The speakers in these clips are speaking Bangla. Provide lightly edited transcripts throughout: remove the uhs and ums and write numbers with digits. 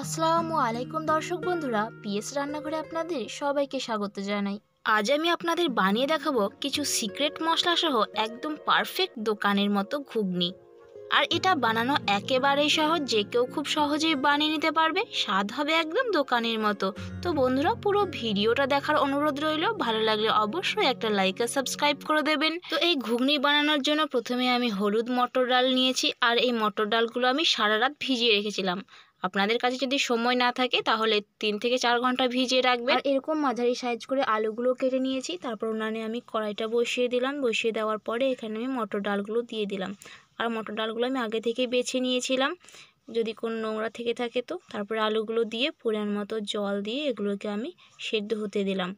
আসসালামু আলাইকুম দর্শক বন্ধুরা, পিএস রান্নাঘরে আপনাদের সবাইকে স্বাগত জানাই। আজ আমি আপনাদের বানিয়ে দেখাবো কিছু সিক্রেট মশলা সহ একদম পারফেক্ট দোকানের মতো ঘুগনি। আর এটা বানানো একেবারেই সহজ, যে কেউ খুব সহজেই বানিয়ে নিতে পারবে, স্বাদ হবে একদম দোকানের মতো। তো বন্ধুরা, পুরো ভিডিওটা দেখার অনুরোধ রইল। ভালো লাগলে অবশ্যই একটা লাইক আর সাবস্ক্রাইব করে দেবেন। তো এই ঘুগনি বানানোর জন্য প্রথমে আমি হলুদ মটর ডাল নিয়েছি, আর এই মটর ডালগুলো আমি সারা রাত ভিজিয়ে রেখেছিলাম। আপনাদের কাছে যদি সময় না থাকে তাহলে 3 থেকে 4 ঘন্টা ভিজিয়ে রাখবেন। আর এরকম মাঝারি সাইজ করে আলুগুলো কেটে নিয়েছি। তারপর উনানে আমি কড়াইটা বসিয়ে দিলাম। বসিয়ে দেওয়ার পরে এখানে আমি মটর ডালগুলো দিয়ে দিলাম। আর মটর ডালগুলো আমি আগে থেকেই বেছে নিয়েছিলাম, যদি কোনো নোংরা থেকে থাকে তো। তারপরে আলুগুলো দিয়ে পরিমাণ মতো জল দিয়ে এগুলোকে আমি সেদ্ধ হতে দিলাম।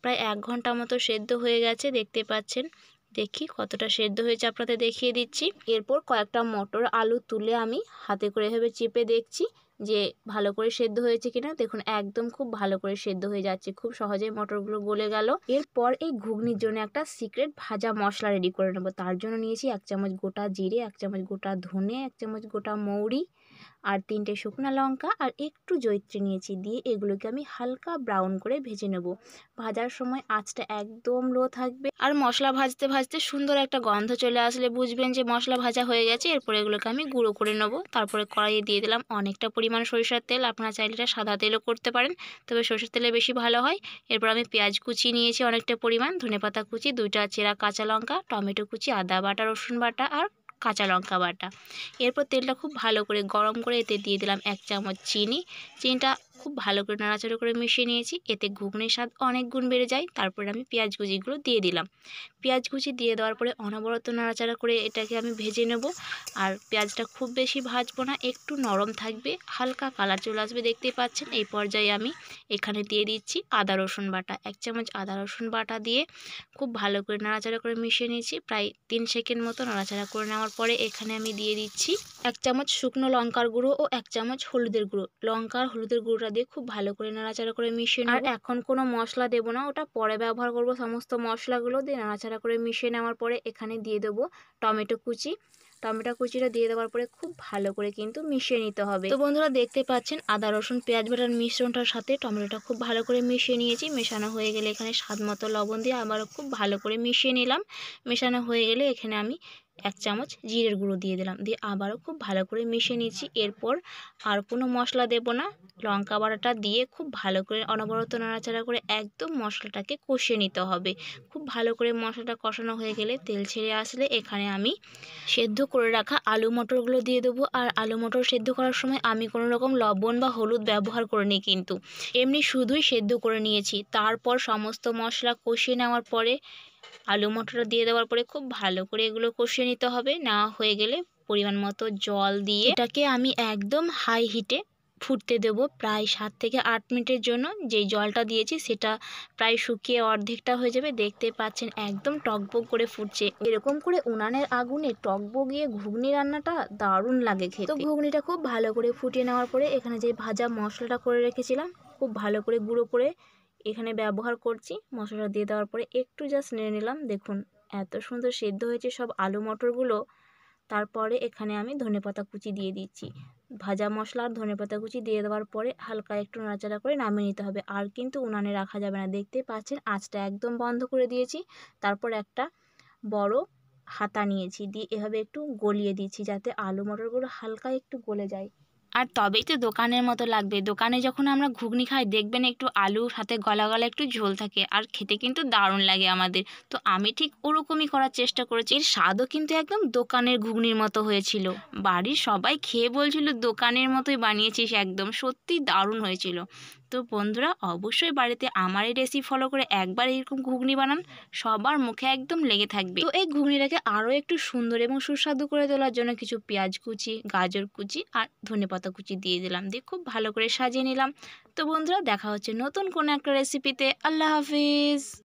প্রায় 1 ঘন্টা মতো সেদ্ধ হয়ে গেছে, দেখতে পাচ্ছেন। দেখি কতটা সেদ্ধ হয়েছে আপনাদের দেখিয়ে দিচ্ছি। এরপর কয়েকটা মটর আলু তুলে আমি হাতে করে এভাবে চেপে দেখছি যে ভালো করে সেদ্ধ হয়েছে কিনা। দেখুন একদম খুব ভালো করে সেদ্ধ হয়ে যাচ্ছে, খুব সহজেই মটরগুলো গলে গেল। এরপর এই ঘুগনির জন্য একটা সিক্রেট ভাজা মশলা রেডি করে নেব। তার জন্য নিয়েছি 1 চামচ গোটা জিরে, 1 চামচ গোটা ধনে, 1 চামচ গোটা মৌরি, আর 3টে শুকনো লঙ্কা, আর একটু জয়িত্রী নিয়েছি। দিয়ে এগুলোকে আমি হালকা ব্রাউন করে ভেজে নেব। ভাজার সময় আঁচটা একদম লো থাকবে। আর মশলা ভাজতে ভাজতে সুন্দর একটা গন্ধ চলে আসলে বুঝবেন যে মশলা ভাজা হয়ে গেছে। এরপর এগুলোকে আমি গুঁড়ো করে নেব। তারপরে কড়াইয়ে দিয়ে দিলাম অনেকটা পরিমাণ সরিষার তেল। আপনারা চাইলে এটা সাদা তেলও করতে পারেন, তবে সরিষার তেলে বেশি ভালো হয়। এরপর আমি পেঁয়াজ কুচি নিয়েছি অনেকটা পরিমাণ, ধনেপাতা কুচি, 2টা চেরা কাঁচা লঙ্কা, টমেটো কুচি, আদা বাটা, রসুন বাটা আর কাঁচা লঙ্কা বাটা। এরপর তেলটা খুব ভালো করে গরম করে এতে দিয়ে দিলাম 1 চামচ চিনি। চিনিটা খুব ভালো করে নাড়াচাড়া করে মিশিয়ে নিয়েছি। এতে ঘুগনির স্বাদ অনেক গুণ বেড়ে যায়। তারপরে আমি পেঁয়াজ কুচিগুলো দিয়ে দিলাম। পেঁয়াজ কুচি দিয়ে দেওয়ার পরে অনবরত নাড়াচাড়া করে এটাকে আমি ভেজে নেব। আর পেঁয়াজটা খুব বেশি ভাজবো না, একটু নরম থাকবে, হালকা কালার চলে আসবে, দেখতেই পাচ্ছেন। এই পর্যায়ে আমি এখানে দিয়ে দিচ্ছি আদা রসুন বাটা। 1 চামচ আদা রসুন বাটা দিয়ে খুব ভালো করে নাড়াচাড়া করে মিশিয়ে নিয়েছি। প্রায় 3 সেকেন্ড মতো নাড়াচাড়া করে নেওয়ার পরে এখানে আমি দিয়ে দিচ্ছি 1 চামচ শুকনো লঙ্কার গুঁড়ো ও 1 চামচ হলুদের গুঁড়ো। লঙ্কা আর হলুদের গুঁড়োটা দিয়ে খুব ভালো করে নাড়াচাড়া করে মিশিয়ে নেব। আর এখন কোনো মশলা দেবো না, ওটা পরে ব্যবহার করব। সমস্ত মশলাগুলো দিয়ে নাড়াচাড়া করে মিশিয়ে নেওয়ার পরে এখানে দিয়ে দেবো টমেটো কুচি। টমেটো কুচিটা দিয়ে দেওয়ার পরে খুব ভালো করে কিন্তু মিশিয়ে নিতে হবে। তো বন্ধুরা, দেখতে পাচ্ছেন আদা রসুন পেঁয়াজ বাটার মিশ্রণটার সাথে টমেটোটা খুব ভালো করে মিশিয়ে নিয়েছি। মেশানো হয়ে গেলে এখানে স্বাদ মতো লবণ দিয়ে আবারও খুব ভালো করে মিশিয়ে নিলাম। মেশানো হয়ে গেলে এখানে আমি 1 চামচ জিরের গুঁড়ো দিয়ে দিলাম। দিয়ে আবারও খুব ভালো করে মিশিয়ে নিচ্ছি। এরপর আর কোনো মশলা দেব না, লঙ্কা বাটাটা দিয়ে খুব ভালো করে অনবরত নাড়াচাড়া করে একদম মশলাটাকে কষিয়ে নিতে হবে। খুব ভালো করে মশলাটা কষানো হয়ে গেলে তেল ছেড়ে আসলে এখানে আমি সেদ্ধ করে রাখা আলু মটরগুলো দিয়ে দেবো। আর আলু মটর সেদ্ধ করার সময় আমি কোনো রকম লবণ বা হলুদ ব্যবহার করিনি, কিন্তু এমনি শুধুই সেদ্ধ করে নিয়েছি। তারপর সমস্ত মশলা কষিয়ে নেওয়ার পরে আলু মটরটা দিয়ে দেওয়ার পরে খুব ভালো করে এগুলো কষিয়ে নিতে হবে। নেওয়া হয়ে গেলে পরিমাণ মতো জল দিয়ে এটাকে আমি একদম হাই হিটে ফুটতে দেবো প্রায় 7 থেকে 8 মিনিটের জন্য। যেই জলটা দিয়েছি সেটা প্রায় শুকিয়ে অর্ধেকটা হয়ে যাবে, দেখতে পাচ্ছেন একদম টকবক করে ফুটছে। এরকম করে উনানের আগুনে টকবগিয়ে ঘুগনি রান্নাটা দারুণ লাগে খেতে। তো ঘুগনিটা খুব ভালো করে ফুটিয়ে নেওয়ার পরে এখানে যে ভাজা মশলাটা করে রেখেছিলাম খুব ভালো করে গুঁড়ো করে এখানে ব্যবহার করছি। মশলাটা দিয়ে দেওয়ার পরে একটু জাস্ট নেড়ে নিলাম। দেখুন এত সুন্দর সেদ্ধ হয়েছে সব আলু মটরগুলো। তারপরে এখানে আমি ধনেপাতা কুচি দিয়ে দিচ্ছি। ভাজা মশলা আর ধনেপাতা কুচি দিয়ে দেওয়ার পরে হালকা একটু নাড়াচাড়া করে নামিয়ে নিতে হবে। আর কিন্তু উনানে রাখা যাবে না, দেখতে পাচ্ছেন আঁচটা একদম বন্ধ করে দিয়েছি। তারপর একটা বড় হাতা নিয়েছি, দিয়ে এভাবে একটু গলিয়ে দিচ্ছি যাতে আলু মটরগুলো হালকা একটু গলে যায়। আর তবেই তো দোকানের মতো লাগবে। দোকানে যখন আমরা ঘুগনি খাই দেখবেন একটু আলুর সাথে গলা গলা একটু ঝোল থাকে, আর খেতে কিন্তু দারুণ লাগে আমাদের। তো আমি ঠিক ওরকমই করার চেষ্টা করেছি। এর স্বাদও কিন্তু একদম দোকানের ঘুগনির মতো হয়েছিল। বাড়ির সবাই খেয়ে বলছিল দোকানের মতোই বানিয়েছিস, একদম সত্যি দারুণ হয়েছিল। তো বন্ধুরা, অবশ্যই বাড়িতে আমার এই রেসিপি ফলো করে একবার এরকম ঘুগনি বানান, সবার মুখে একদম লেগে থাকবে। তো এই ঘুগনিটাকে আরও একটু সুন্দর এবং সুস্বাদু করে তোলার জন্য কিছু পেঁয়াজ কুচি, গাজর কুচি আর ধনেপাতা কুচি দিয়ে দিলাম। দিয়ে খুব ভালো করে সাজিয়ে নিলাম। তো বন্ধুরা, দেখা হচ্ছে নতুন কোনো একটা রেসিপিতে। আল্লাহ হাফিজ।